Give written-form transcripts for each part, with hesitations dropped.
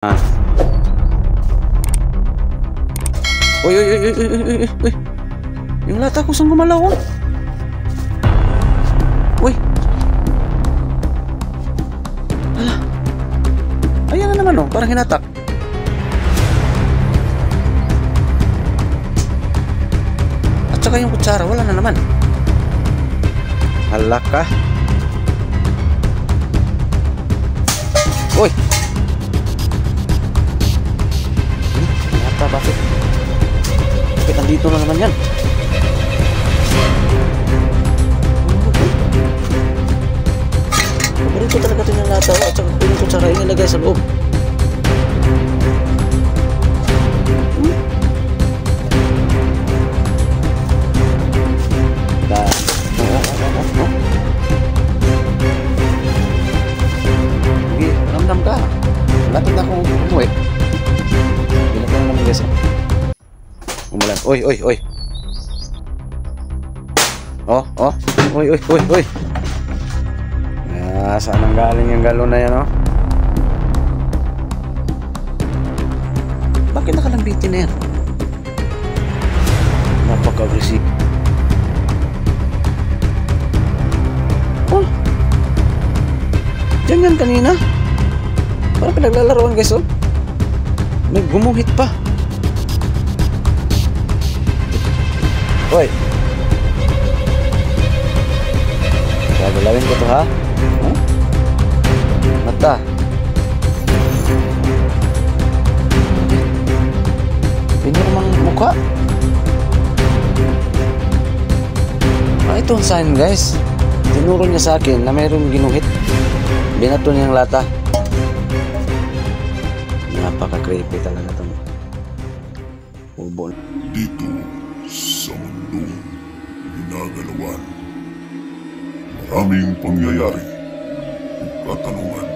Ah. Uy, uy, uy, uy, uy, uy, uy, uy. Yung lata ko saan gumalaw? Uy. Hala. Ayan na naman, oh. Parang hinatak. At saka yung kutsara, wala na naman. Hala ka. Uy. Bakit? Bakit nandito na naman yan? Paborito talaga ito yung lata at saka yung kutsara inilagay sa loob. Sige, ramdam ka. Lapit na akong umuwi. Binagyan naman guys. Umulan. Uy, uy, uy. Oh, oh. Uy, uy, uy, uy. Saan ang galing yung galon na yan, oh? Bakit nakalambitin na yan? Napaka-aggressive. Oh. Diyan yan kanina. Parang pinaglalaroan guys, oh. May gumuhit pa. Hoy. Gagalawin ko to, ha? Huh? Mata. Pinurmang mukha. Ito ang sign guys. Tinuro niya sa akin na mayroong ginuhit. Binato niyang lata. Napaka-creepy talaga ito. Ubo. Dito sa mundo ginagalawan, maraming pangyayari at katanungan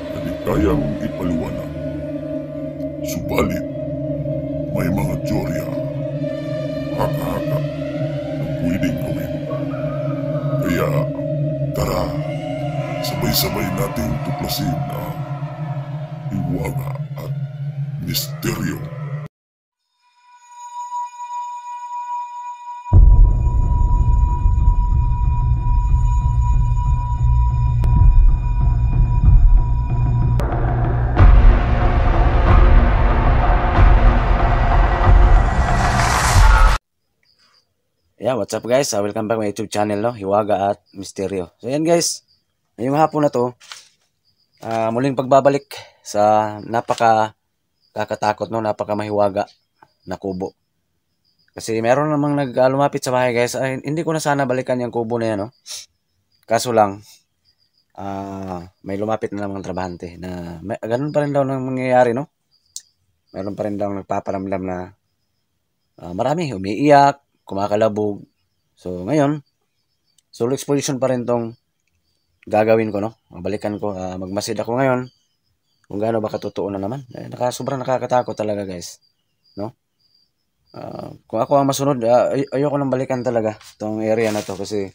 na di kayang ipaliwanag. Subalit, may mga teorya, haka-haka na pwedeng gawin. Kaya, tara, sabay-sabay nating tuklasin ang hiwaga at misteryo. Yeah, what's up guys? Welcome back to my YouTube channel, no? Hiwaga at Misteryo. So yan guys, ngayong hapon na to, muling pagbabalik sa napaka-kakatakot, no? Napaka-mahiwaga na kubo. Kasi meron namang lumapit sa bahay guys. Ay, hindi ko na sana balikan yung kubo na yan, no? Kaso lang, may lumapit na namang trabahante na ganun pa rin daw nang mangyayari, no? Meron pa rin daw nagpaparamdam na marami umiiyak, kumakalabog. So, ngayon, solo exploration pa rin tong gagawin ko, no? Balikan ko, magmasid ako ngayon kung gaano ba katotoo na naman. Sobrang nakakatakot talaga, guys. No? Kung ako ang masunod, ayoko nang balikan talaga tong area na to kasi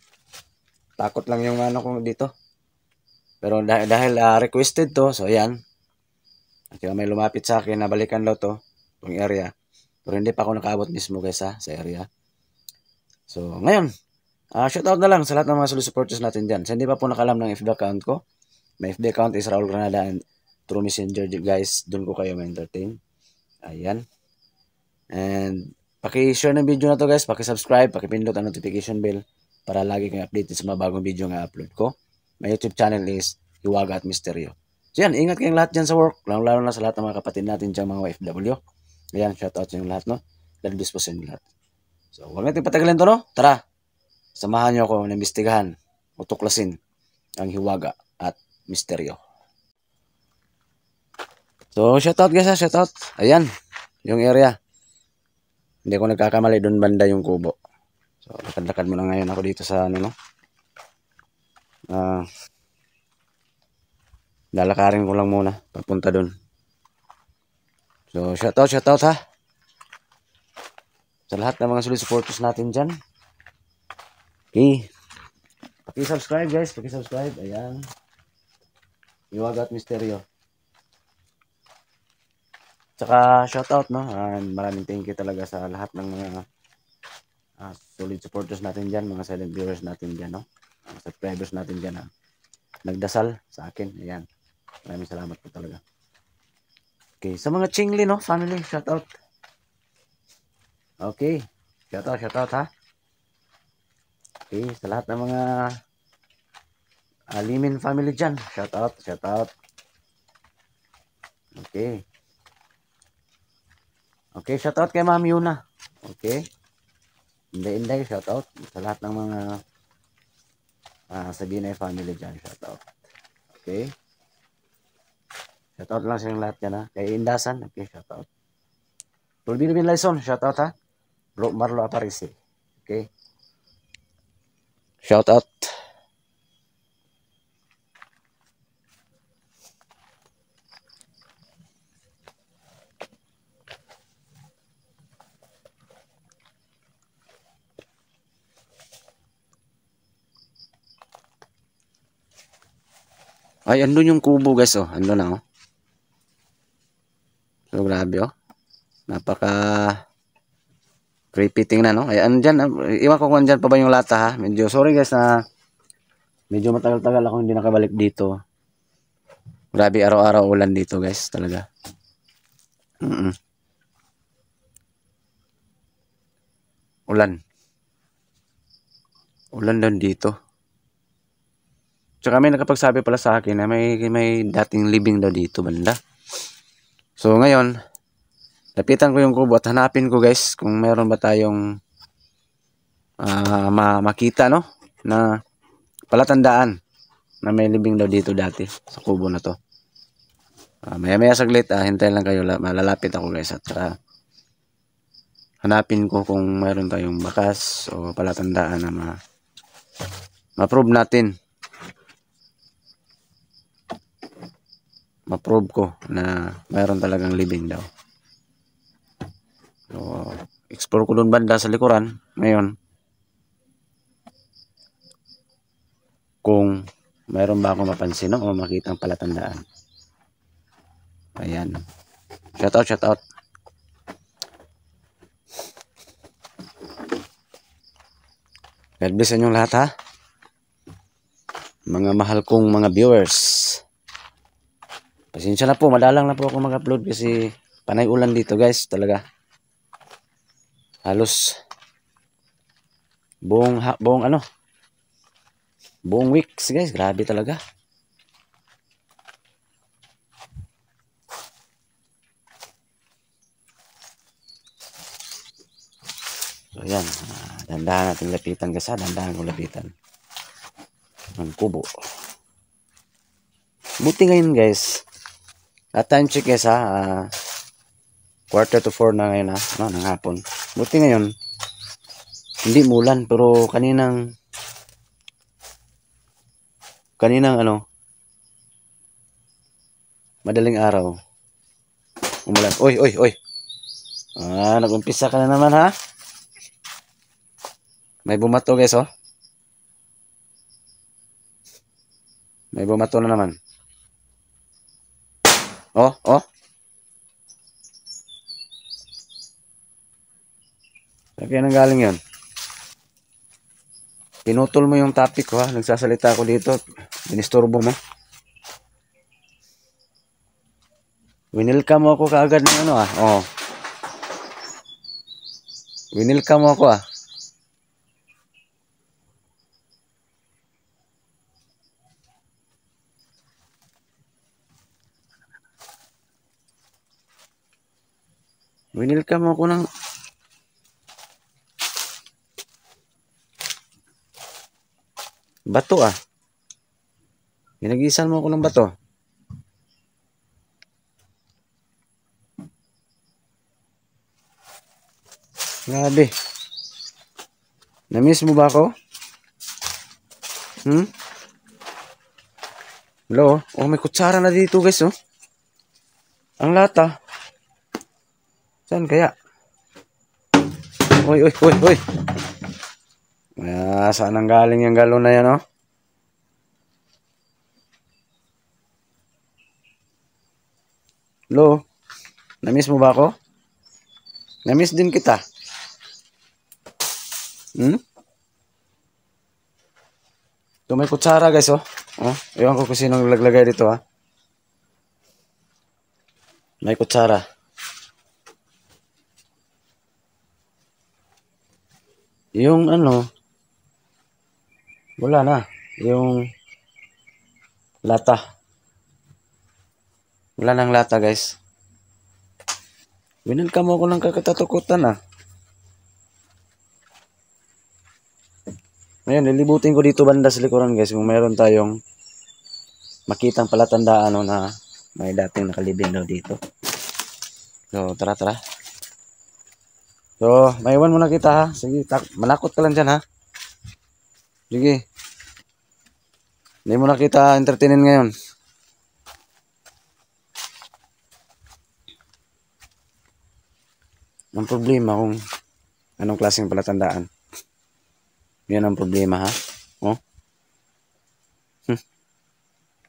takot lang yung ano ko dito. Pero dahil requested to, so ayan. Kaya may lumapit sa akin na balikan daw to, tong area. Pero hindi pa ako nakaabot mismo, guys, sa area. So, ngayon, shoutout na lang sa lahat ng mga solid supporters natin dyan. Sa hindi pa po nakalam ng FB account ko, my FB account is Raul Granada and through Messenger, guys, doon ko kayo ma-entertain. Ayan. And, paki-share ng video na to guys, paki-subscribe, paki-pindot ang notification bell para lagi kayong updated sa mga bagong video nga upload ko. My YouTube channel is Hiwaga at Misteryo. So yan, ingat kayong lahat dyan sa work, lalo na sa lahat ng mga kapatid natin dyan, mga OFW. Ayan, shoutout sa inyong lahat, no? God bless po sa inyong lahat. So, huwag natin patagalin to, no? Tara, samahan nyo ako na imbestigahan o tuklasin ang hiwaga at misteryo. So, shoutout guys ha, shoutout. Ayan, yung area. Hindi ko nagkakamali doon banda yung kubo. So, lakad-lakad muna ngayon ako dito sa ano, no? Lalakarin ko lang muna papunta doon. So, shoutout ha. Sa lahat ng mga solid supporters natin dyan. Okay. Paki-subscribe guys, paki-subscribe. Ayan. Hiwaga at Misteryo. Tsaka shoutout, no? Maraming thank you talaga sa lahat ng mga solid supporters natin dyan, mga silent viewers natin dyan, no? Subscribers natin dyan, nagdasal sa akin. Ayan. Maraming salamat po talaga. Okay, sa mga Chingli, no? Family, shoutout. Okay. Shoutout, ha? Okay, sa lahat ng mga Limin family dyan. Shoutout. Okay. Okay, shoutout kay Ma'am Yuna. Okay. Inday, shoutout. Sa lahat ng mga Sabinay family dyan, shoutout. Okay. Shoutout lang sa yung lahat dyan, ha. Kay Indasan, okay, shoutout. Tulbino Bin Laison, shoutout, ha. Bro Marlo Aparisi. Okay. Shoutout. Ay, andun yung kubo, guys, oh. Andun na, oh. So, grabe, oh. Napaka creepy tingnan, no? Ay, andyan, iwan ko kung andyan pa ba yung lata, ha. Medyo, sorry, guys, na medyo matagal-tagal ako hindi nakabalik dito. Grabe, araw-araw ulan dito, guys, talaga. Ulan lang dito. Tsaka may nakapagsabi pala sa akin na may dating living daw dito banda. So ngayon, lapitan ko yung kubo at hanapin ko, guys, kung meron ba tayong makita, no, na palatandaan na may living daw dito dati sa kubo na to. Maya saglit, hintayin lang kayo, malalapit ako, guys, at hanapin ko kung meron tayong bakas o palatandaan na ma-prove natin. Ma-prove ko na mayroon talagang living daw. So, explore ko doon banda sa likuran ngayon kung mayroon ba akong mapansin, no, o makitang palatandaan. Ayan. Shoutout. God bless sa inyong lahat, ha. Mga mahal kong mga viewers. Pasensya na po, madalang na po ako mag-upload kasi panay ulan dito, guys, talaga. Halos buong weeks, guys, grabe talaga. So yan, dandahan natin lapitan, guys, ha. Dandahan kong lapitan ang kubo. Buti ngayon, guys, time check, guys, ha, 3:45 na ngayon, ha, no, ng hapon. Buti ngayon hindi mulan, pero kaninang madaling araw umulan. Oy. Nag-umpisa ka na naman, ha. May bumato, guys, oh. May bumato na naman. Oh. Kaya nang galing yun. Pinutol mo yung topic ko, ha. Nagsasalita ako dito. Dinisturbo mo. Winilka mo ako kaagad ng ano, oh. Winilka mo ako, Winilka mo ako ng bato, Ginagisan mo ako ng bato. Grabe. Na-miss mo ba ako? Hello? Oh, may kutsara na dito, guys, oh. Ang lata. Saan kaya? Oy. Saan ang galing yung galon na yan, oh? Hello? Namiss mo ba ako? Namiss din kita. Hmm? Ito may kutsara guys oh. Oh, ewan ko kung sino naglagay dito ha. May kutsara. Yung ano, wala na. Yung lata. Wala nang lata guys. Winelcome mo ako ng kakatatukutan ah. Ngayon, lilibutin ko dito banda sa likuran guys. Kung mayroon tayong makitang palatandaan no, na may dating nakalibing daw dito. So, tara tara. So, maiwan muna kita ha. Sige, manakot ka lang dyan ha. Sige. Hindi mo na kita entertainin ngayon. Ang problema kung anong klaseng palatandaan. Yan ang problema ha. Oh.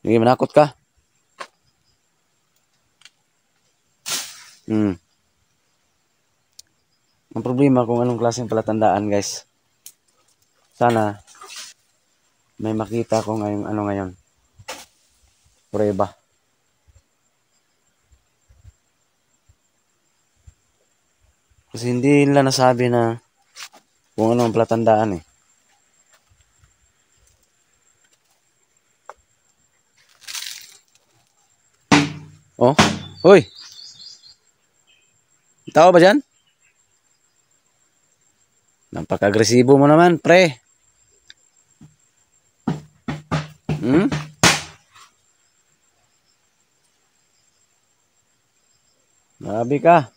Sige, manakot ka. Ang problema kung anong klaseng palatandaan guys. Sana may makita ko ngayong ano ngayon. Prueba. Kasi hindi nila nasabi na kung ano ang palatandaan eh. Oh, hoy. Tao ba dyan? Napaka-agresibo mo naman, pre. Hmm? Grabe ka.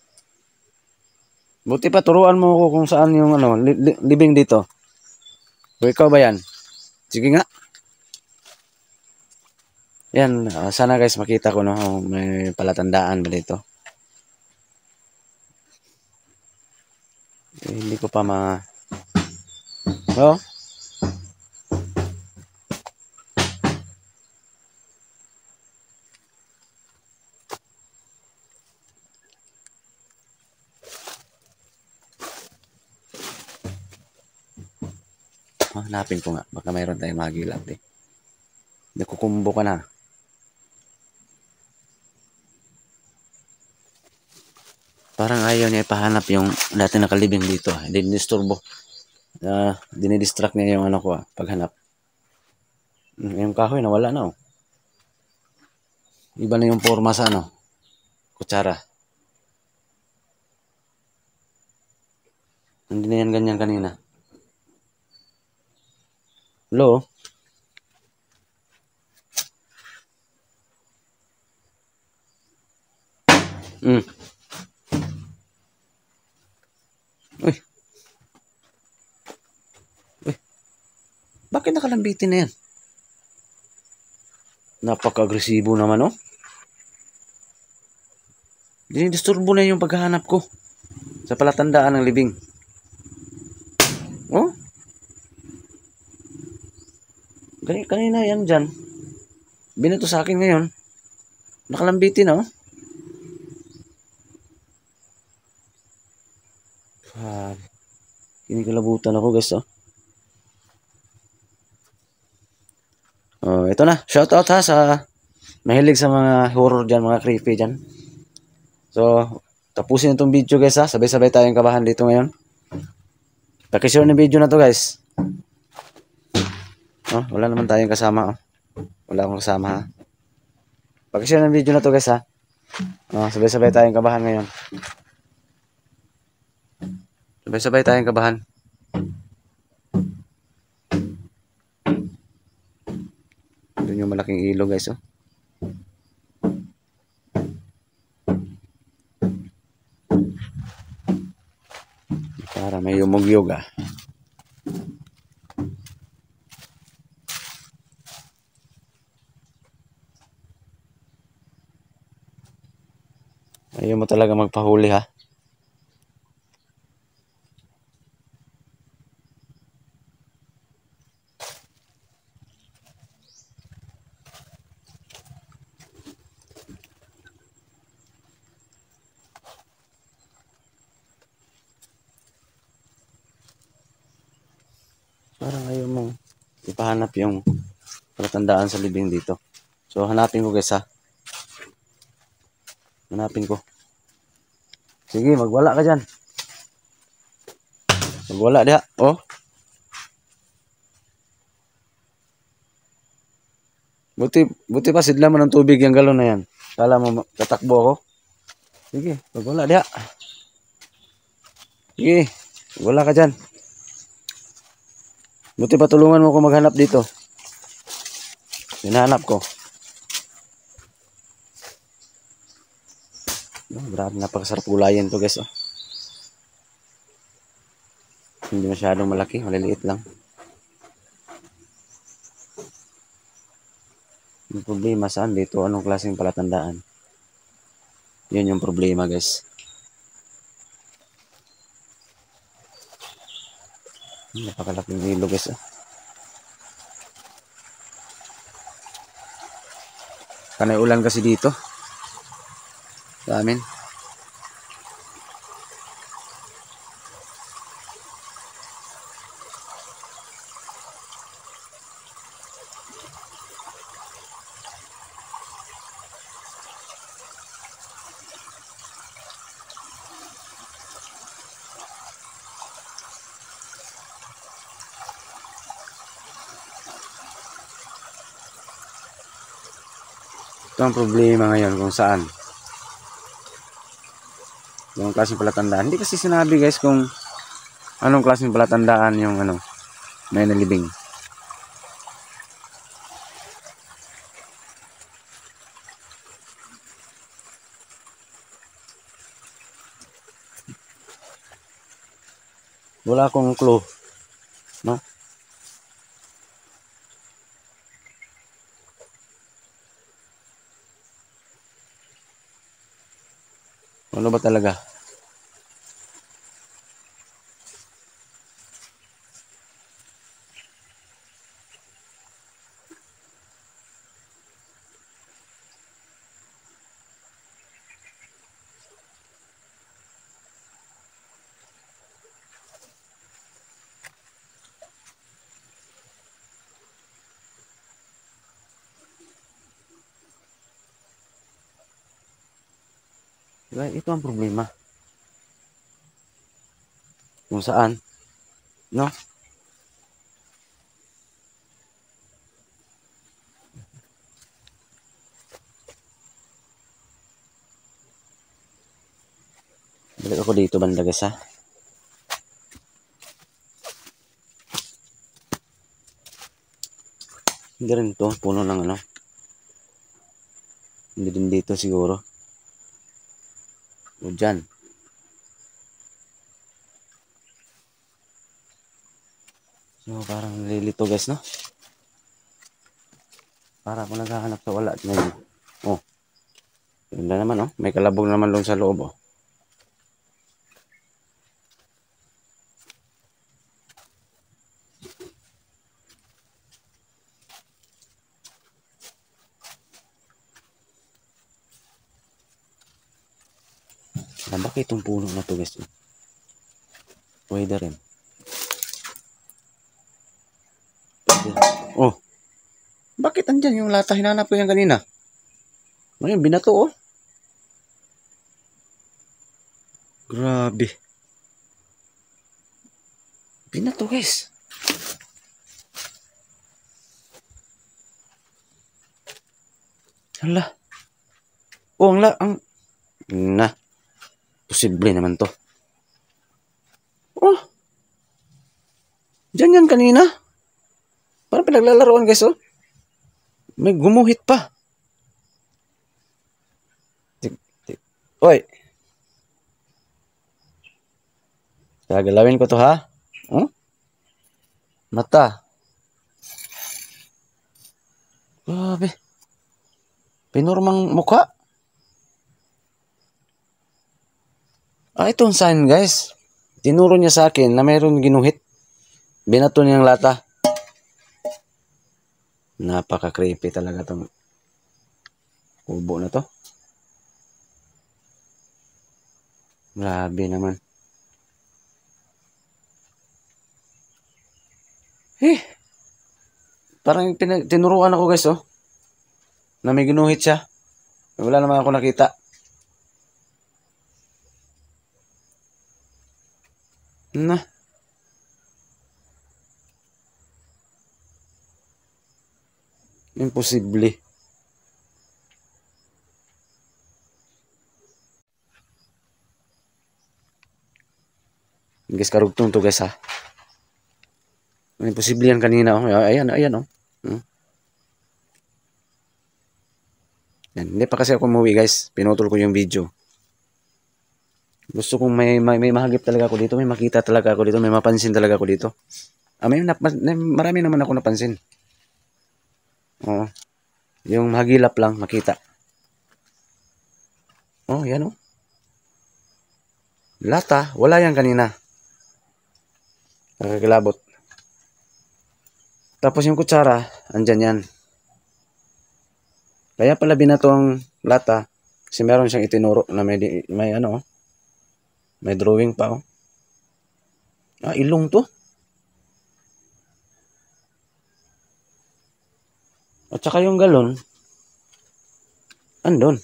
Buti pa turuan mo ako kung saan yung ano, living dito. O ikaw ba yan? Sige nga. Yan, sana guys makita ko no, may palatandaan ba dito. Hindi ko pa Oh? Hanapin ko nga. Baka mayroon tayong magilap eh. Nakukumbo ka na. Parang ayaw niya ipahanap yung dati nakalibing dito. Hindi disturbo. Dinidistract niya yung ano ko paghanap. Yung kahoy nawala na oh. Iba na yung forma sa ano. Kutsara. Hindi na yan ganyan kanina. Hello? Uy. Uy. Bakit nakalambitin na yan? Napaka-agresibo naman oh. Dinidisturbo na yung paghahanap ko. Sa palatandaan ng libing. Oh? Kanina yan dyan. Binato sa akin ngayon. Nakalambitin oh. Kinikalabutan ako guys oh. Oh, ito na. Shout out ha sa mahilig sa mga horror dyan, mga creepy dyan. So, tapusin itong video guys ha. Sabay-sabay tayong kabahan dito ngayon. Pakishare ng video na to guys. Oh, wala naman tayong kasama oh. Wala akong kasama ha. Pakishare ng video na to guys ha. Oh, sabay-sabay tayong kabahan ngayon. Sabay-sabay tayong kabahan. Doon yung malaking ilog guys oh. Para may yumugyog ah. Ayaw mo talaga magpahuli ha. pahanap yung palatandaan sa libing dito. So, hanapin ko guys ha. Hanapin ko. Sige, magwala ka dyan. Magwala diha. Oh. Buti pa sidla mo ng tubig yung galon na yan. Kala mo tatakbo ako? Sige, magwala diha. Sige, wala ka dyan. Buti pa tulungan mo ko maghanap dito. Hinahanap ko. Oh, grabe, napakasarap gulayan to guys. Oh. Hindi masyadong malaki, maliliit lang. Yung problema saan dito? Anong klaseng palatandaan? Yun yung problema guys. Napakalaking ilog guys. Oh. Kanay ulan kasi dito. Sa amin. Ito ang problema ngayon kung saan. Yung klaseng palatandaan. Hindi kasi sinabi guys kung anong klaseng palatandaan yung may nalibing. Wala akong clue. No? Ano ba talaga? Diba? Ito ang problema. Kung saan, no? Balik ako dito banda guys ha. Hindi rin to, puno ng Hindi din dito siguro. O dyan. So parang nalilito guys no. Para ako naghahanap sa wala ngayon. Oh. Ganda naman oh. May kalabog naman doon sa loob oh. Bakit itong puno na to guys? Pwede rin. Oh. Bakit andyan yung lata? Hinanap ko yan kanina. Ngayon, binato oh. Grabe. Binato guys. Hala. Oh, na. Posible naman to. Oh. Diyan yan kanina. Parang pinaglalaroan guys oh. May gumuhit pa. Oy. Gagalawin ko to ha. Oh? Mata. Grabe. Pinormang mukha. Ito ang sign guys. Tinuro niya sa akin na mayroon ginuhit. Binato niyang lata. Napaka-creepy talaga tong kubo na to. Grabe naman. Parang tinuruan ako guys, oh. Na may ginuhit siya. Wala naman ako nakita. Na. Imposible. Guys, karugtong to guys ha. Imposible yan kanina, oh. Ayan, ayan, oh. Hmm. Yan. Hindi pa kasi ako umuwi guys. Pinutol ko yung video. Gusto kong may mahagip talaga ako dito. May makita talaga ako dito. May mapansin talaga ako dito. Marami naman ako napansin. Oo. Yung mahagilap lang, makita. Oh, yan oh. Lata, wala yan kanina. Nakakilabot. Tapos yung kutsara, andyan yan. Kaya pala binato ang lata kasi meron siyang itinuro na may ano, may drawing pa oh. Ah, ilong to. At saka yung galon, andun.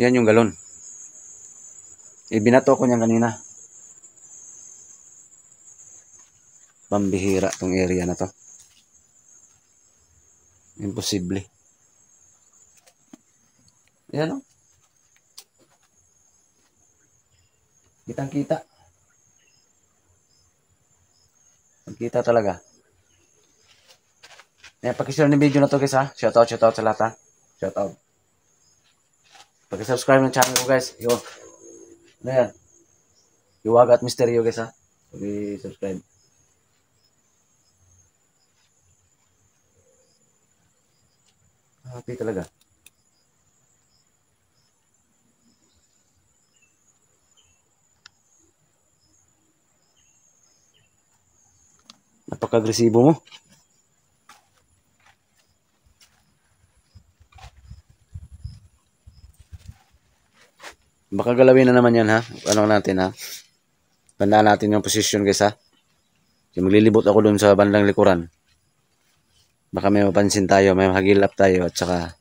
Yan yung galon. Binato ko niyan kanina. Pambihira tong area na to. Imposible. Yan o. Kitang kita. Kita talaga. Yan, pakishare ng video na to guys ha. Shoutout sa lahat ha. Shoutout. Pag-subscribe ng channel ko guys. Yun. Ano yan? Hiwaga at Misteryo guys ha. Pag-subscribe. Happy talaga. Napaka-agresibo mo. Baka galawin na naman yan ha. Ano natin ha. Bandaan natin yung position guys ha. Kasi maglilibot ako dun sa bandang likuran. Baka may mapansin tayo, may mahagilap tayo at saka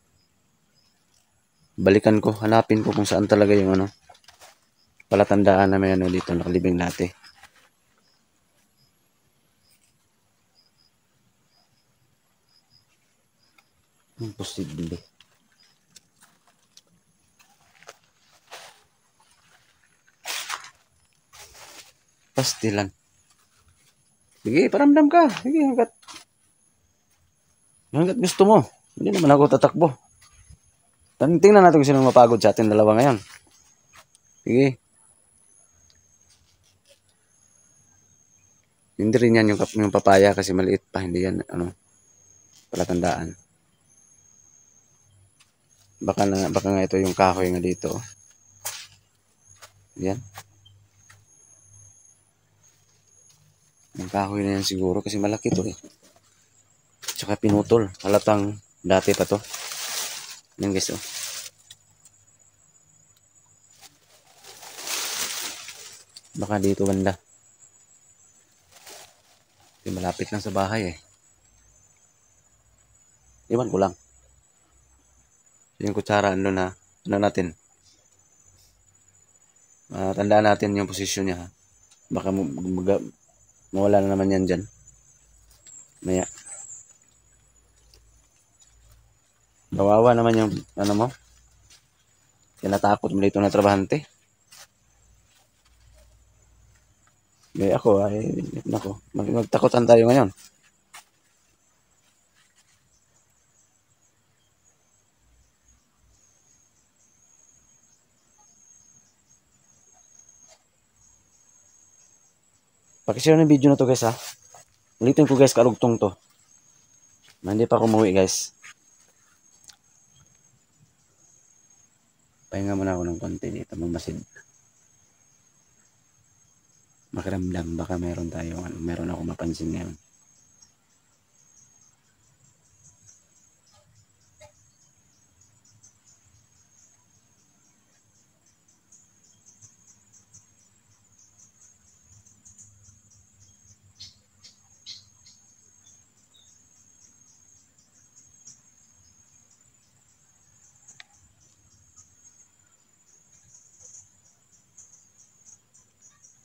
balikan ko, hanapin ko kung saan talaga yung ano. Palatandaan na may ano dito nakalibing natin. Imposible. Pastilan. Sige, paramdam ka. Sige, hanggat gusto mo. Hindi naman ako tatakbo. Tingnan natin kung sino mapagod sa atin dalawa ngayon. Sige. Hindi rin yan yung papaya kasi maliit pa. Hindi yan, ano, palatandaan. Baka nga ito yung kahoy nga dito. Yan. Yung kahoy na yan siguro kasi malaki to eh. Tsaka pinutol. Halatang dati pa to. Yan guys oh. Baka dito banda. Kasi malapit lang sa bahay eh. Iwan ko lang. Yung kutsara ano na. Ano natin. Tandaan natin yung posisyon niya ha. Baka mawala na naman yan dyan. Maya. Kawawa naman yung ano mo. Kinatakot mo dito na trabahante. May ako ay nako, magtakotan tayo ngayon. Pakishare ng video na to guys ha. Ulitin ko guys, karugtong to. Hindi pa ako umuwi guys. Pahinga muna ako ng konti dito, mamasid. Makiramdam, baka meron ako mapansin ngayon.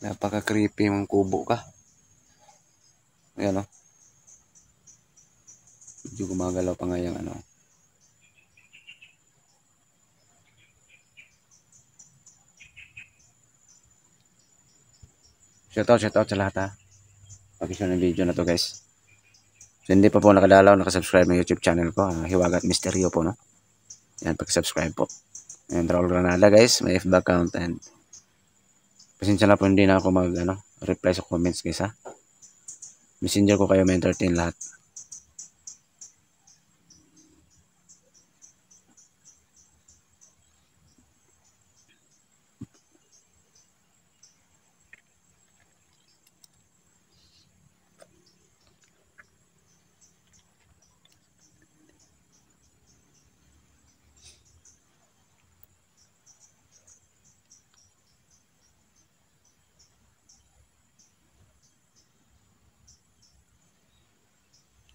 Napaka-creepy mong kubo ka. Ayan o. Medyo gumagalaw pa nga yung ano. Shoutout sa lahat ha. Pag-share ng video na to guys. So hindi pa po nakadalaw, nakasubscribe ng YouTube channel ko. Hiwaga at Misteryo po no. Yan, pag-subscribe po. And Raul Granada guys, may FB account and pasensya na po hindi na ako reply sa comments guys ha. Messenger ko kayo ma-entertain lahat.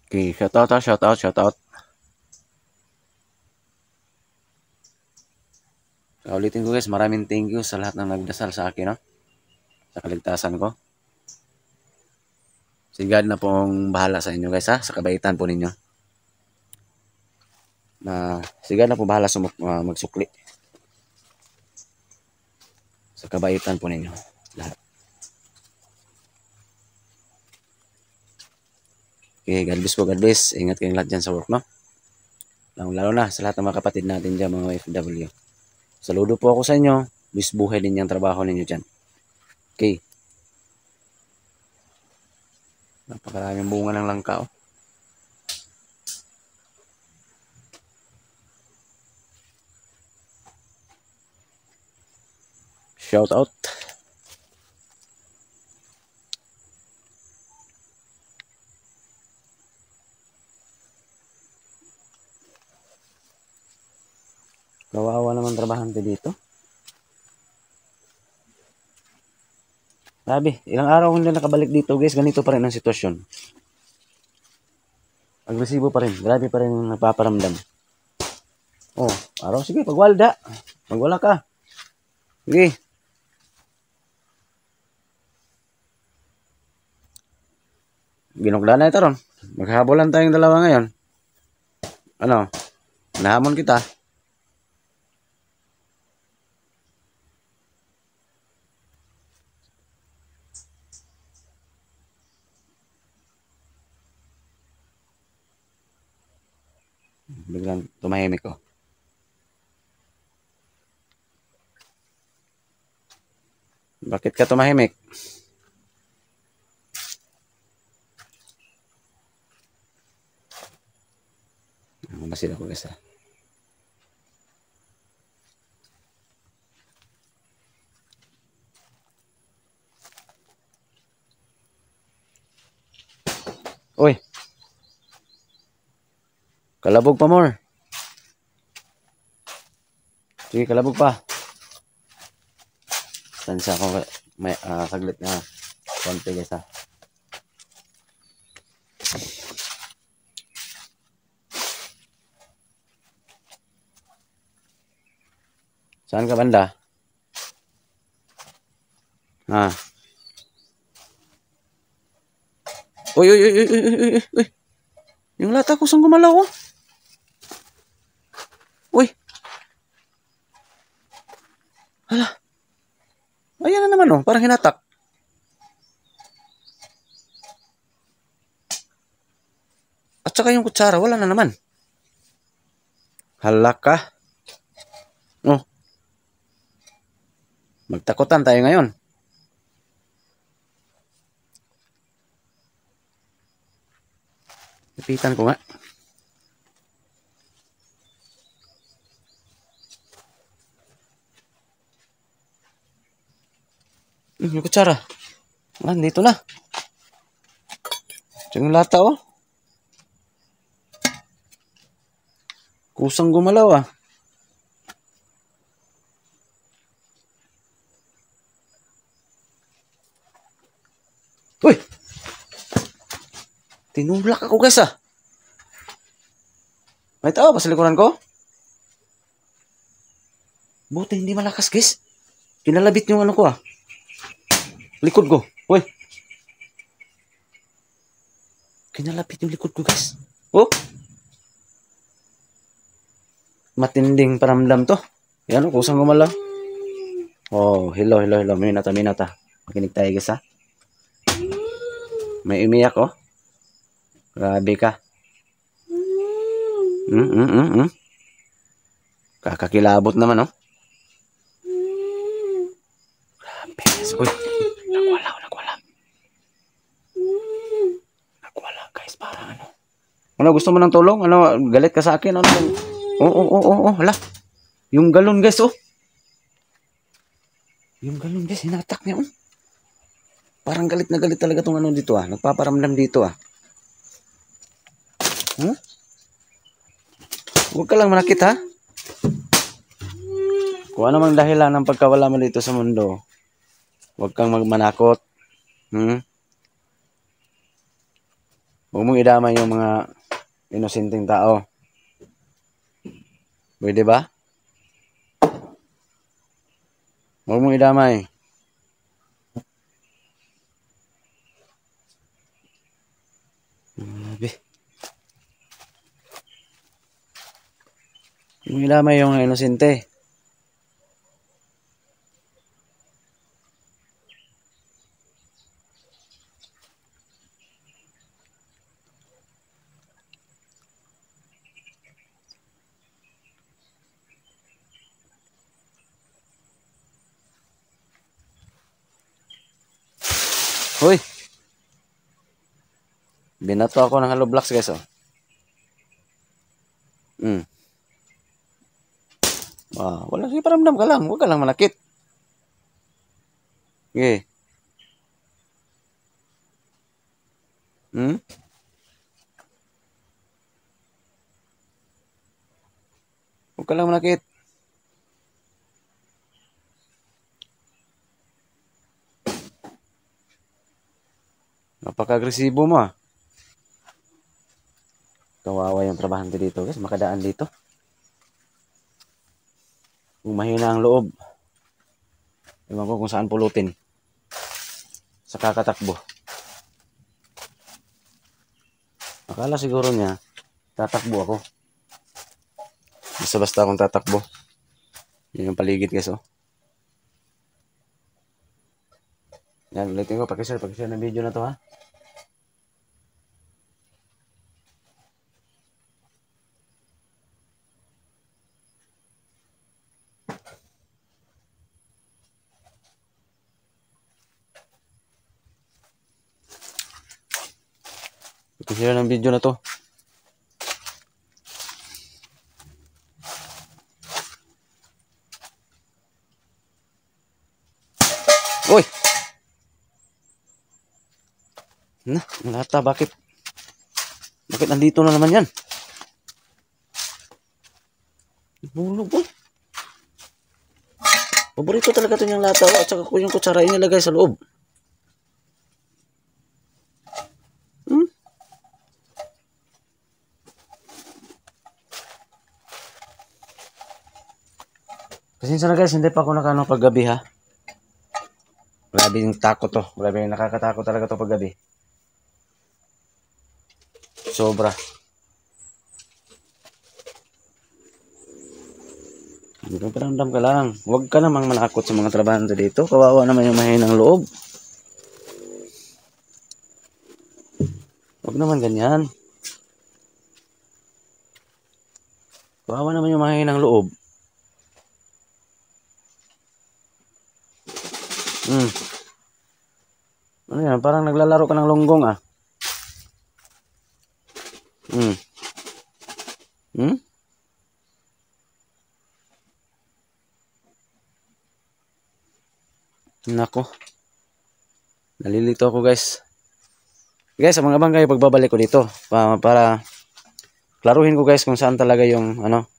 Okay, shoutout. So, ulitin ko guys, maraming thank you sa lahat ng nagdasal sa akin, no? Sa kaligtasan ko. Si God na pong bahala sa inyo guys ha, sa kabaitan po ninyo. Si God na po bahala magsukli. Sa kabaitan po ninyo. Lahat. Okay, God bless. Ingat kayong lahat dyan sa work, no? Lalo na sa lahat ng mga kapatid natin dyan, mga FW. Saludo po ako sa inyo. Bis buhay din yung trabaho ninyo dyan. Okay. Napakaraming bunga ng langka, oh. Shout out. Kawawa naman trabahante dito. Grabe, ilang araw hindi nakabalik dito guys, ganito pa rin ang sitwasyon. Agresibo pa rin, grabe pa rin yung napaparamdam. Oh, araw, sige, pagwalda. Pagwala ka. Sige. Ginugla na ito ron. Maghahabolan tayong dalawa ngayon. Ano? Nahamon kita. Biglang tumahimik ko. Bakit ka tumahimik? Masin ako guys ha. Uy. Kalabog pa more. Sige, kalabog pa. Tansa ako may saglit na konti guys ha. Saan ka banda? Ha? Uy. Yung lata ko saan gumalaw oh? Uy. Hala. Ayan na naman oh, parang hinatak. At saka yung kutsara, wala na naman. Hala ka. Oh. Magtakutan tayo ngayon. Ipitan ko nga. Yung kutsara. Dito na. Yung lata oh. Kusang gumalaw ah. Uy! Tinulak ako guys ah. May tao ba sa likuran ko? Buti hindi malakas guys. Kinalabit yung ano ko ah. Likod ko. Uy. Kinalapit yung likod ko, guys. Oh. Matinding paramdam to. Yan, kusang gumalaw. Oh, hello. Minata. Makinig tayo, guys, ha. May umiyak, oh. Grabe ka. Kakakilabot naman, oh. Grabe. Uy. Nagwala, guys. Parang ano. Ano, gusto mo ng tulong? Ano, galit ka sa akin? Ano? Oo. Hala. Yung galon, guys, oh. Yung galon, guys, hinatak niya, oh. Parang galit na galit talaga tong ano dito, ah. Nagpaparamdam dito, ah. Huwag ka lang manakit, ha. Kung ano mang dahilan ng pagkawala mo dito sa mundo, huwag kang magmanakot. Huwag mong idamay yung mga inosenteng tao. Pwede ba? Huwag mong idamay. Grabe. Huwag mong idamay yung inosente. Hoy! Binato ako ng hollow blocks, guys, oh. Wala, sige, paramdam ka lang. Huwag ka lang manakit. Okay. Huwag ka lang manakit. Napaka-agresibo mo, ah. Kawawa yung trabahante dito, guys. Makadaan dito. Kung mahina ang loob, ewan ko kung saan pulutin. Sa kakatakbo. Akala siguro niya, tatakbo ako. Basta akong tatakbo. Yun yung paligid, guys, oh. Yan, ulitin ko. Pakishare ng video na to, ha. Pakishare ng video na to. Uy! Lata, bakit nandito na naman yan? Bulog, oh. Paborito talaga ito yung lata, oh. At saka ko yung kutsara inilagay sa loob. Pasensya na, guys, hindi pa ako nakano paggabi, ha. Grabe yung takot to. Grabe yung nakakatakot talaga to paggabi. Sobra. Hindi paramdam ka lang. Huwag ka namang manakot sa mga trabahante dito. Kawawa naman yung mahinang loob. Huwag naman ganyan. Kawawa naman yung mahinang loob. Ano yan? Parang naglalaro ka ng longgong, ah. Nako. Nalilito ako, guys. Guys, abang-abang kayo pagbabalik ko dito. Para klaruhin ko, guys, kung saan talaga yung ano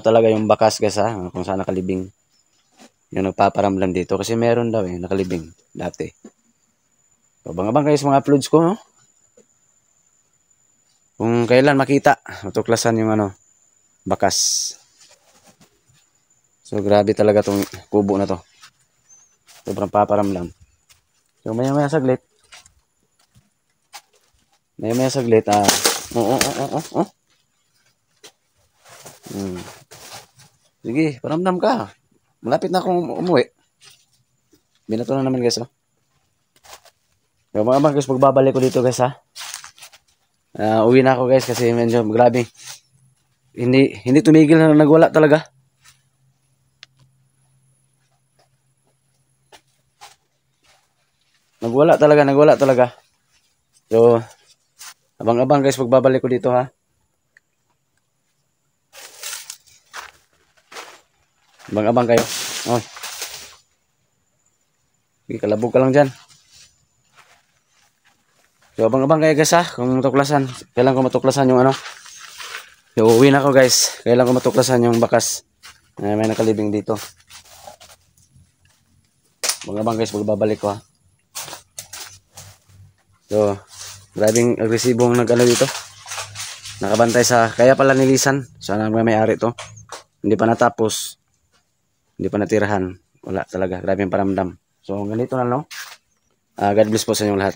talaga yung bakas, guys, ha. Kung saan nakalibing yung nagpaparamdam dito. Kasi meron daw, nakalibing dati. Abang-abang kayo sa mga uploads ko, no? Kung kailan makita, matuklasan yung bakas. So, grabe talaga tong kubo na to. Sobrang paparamdam. So, maya-maya saglit. Maya-maya saglit, oh. Sige, paramdam ka. Malapit na akong umuwi. Binato na naman, guys, oh. So, mga guys, pagbabalik ko dito, guys, ha. Uwi na ako, guys, kasi medyo grabe. Hindi tumigil na nagwala talaga. Nagwala talaga. So, abang-abang guys, pagbabalik ko dito, ha. Abang-abang kayo. Oh. Sige, kalabog ka lang dyan. So, abang-abang kayo guys, ha. Kung matuklasan. Kailan ko matuklasan yung ano. So, uwi na ako guys. Kailan ko matuklasan yung bakas. May nakalibing dito. Abang-abang guys, pagbabalik ko, ha. So, grabing agresibong nag-ano dito. Nakabantay sa, kaya pala nilisan. Sana may-ari to. Hindi pa natapos. Hindi pa natirahan. Wala talaga. Grabing paramdam. So, ganito na, no? God bless po sa inyong lahat.